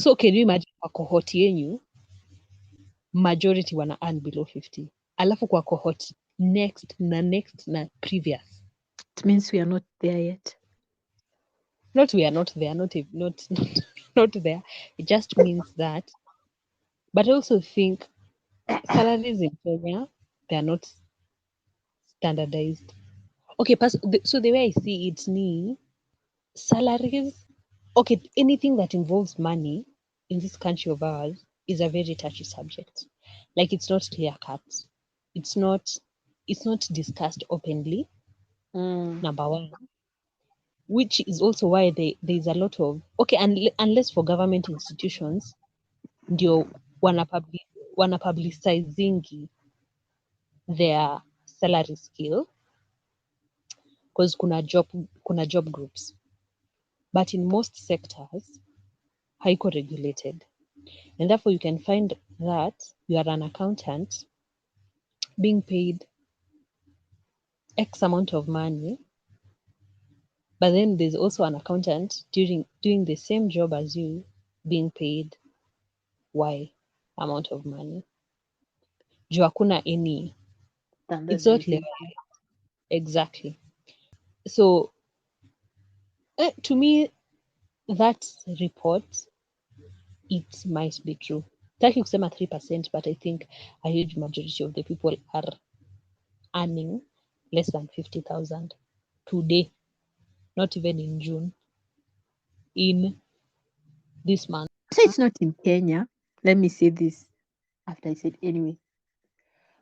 So can you imagine kwa cohort yenyu majority wana earn below 50, alafu kwa cohort next na previous. It means we are not there yet. Not we are not there, not there. It just means that. But I also think salaries in Kenya, they are not standardized. Okay, so the way I see it, salaries, okay, anything that involves money in this country of ours is a very touchy subject. Like it's not clear cut. It's not discussed openly, number one. Which is also why there's a lot of okay, unless for government institutions ndio wanapublicizingi their salary scale because kuna job groups, but in most sectors haiko regulated, and therefore you can find that you are an accountant being paid X amount of money, but then there's also an accountant doing the same job as you being paid Y amount of money. Juu hakuna any, it's not legal. Exactly. So to me, that report, it might be true. Taki kusema 3%, but I think a huge majority of the people are earning less than 50,000 today, not even in June, in this month. So it's not in Kenya. Let me say this after I said anyway.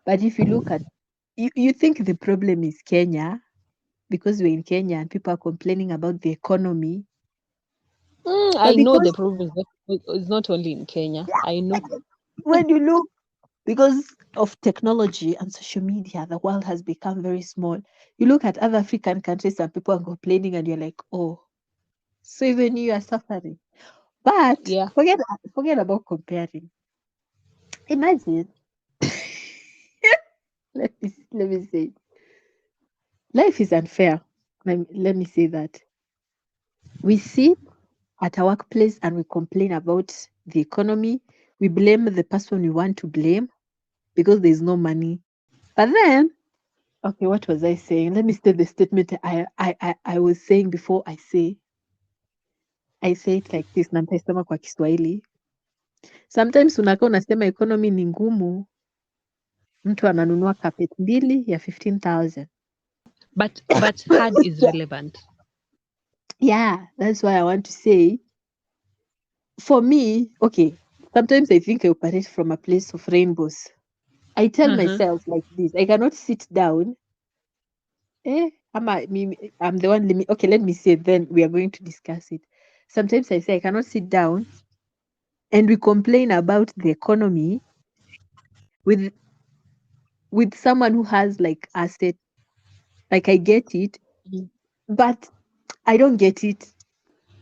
But if you look at, you think the problem is Kenya because we're in Kenya and people are complaining about the economy. I know the problem is not only in Kenya. Yeah. I know. When you look, because of technology and social media, the world has become very small. You look at other African countries and people are complaining and you're like, oh, so even you are suffering. But Yeah. forget about comparing. Imagine, let me say, life is unfair. Let me say that. We sit at our workplace and we complain about the economy. We blame the person we want to blame because there's no money. But then, okay, what was I saying? Let me state the statement I was saying before I say it like this, na nitaisema kwa Kiswahili. Sometimes unakaa unasema economy ni ngumu, mtu ananunua carpet mbili ya 15,000. But hard is relevant. Yeah, that's why I want to say, for me, okay, sometimes I think I operate from a place of rainbows. I tell myself like this, I cannot sit down. I'm the one, okay, let me say, then we are going to discuss it. Sometimes I say I cannot sit down and we complain about the economy with someone who has like asset. Like I get it, but I don't get it.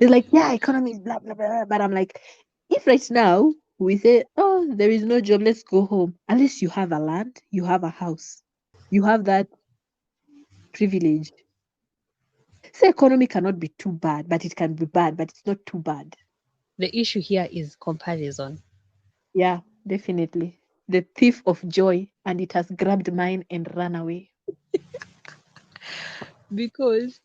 It's like, yeah, economy is blah, blah, blah. But I'm like, if right now we say, oh, there is no job, let's go home. Unless you have a land, you have a house, you have that privilege. So economy cannot be too bad, but it can be bad, but it's not too bad. The issue here is comparison. Yeah, definitely. The thief of joy, and it has grabbed mine and run away. Because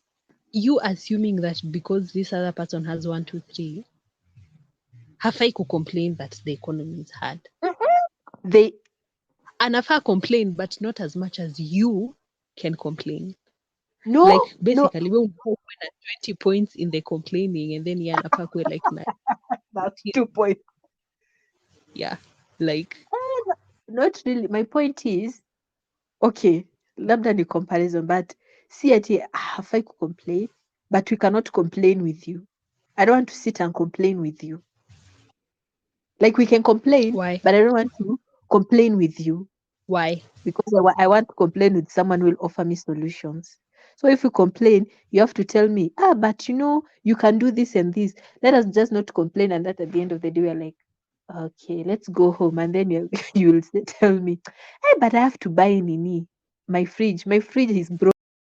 you assuming that because this other person has 1, 2, 3, hafai complain that the economy is hard. They Anafaa complain, but not as much as you can complain. no, like basically no. we will at 20 points in the complaining, and then anafaa kuwe like That's 2 points. Yeah, like Not really. My point is, okay, labda ni comparison, but see ati hafai complain, but we cannot complain with you. I don't want to sit and complain with you. Like we can complain, why? but I don't want to complain with you. Why? Because I want to complain with someone who will offer me solutions. So if you complain, you have to tell me, but you can do this and this. Let us just not complain, and that at the end of the day, we're like, okay, let's go home. And then you'll tell me, hey, but I have to buy Nini, my fridge. My fridge is broken.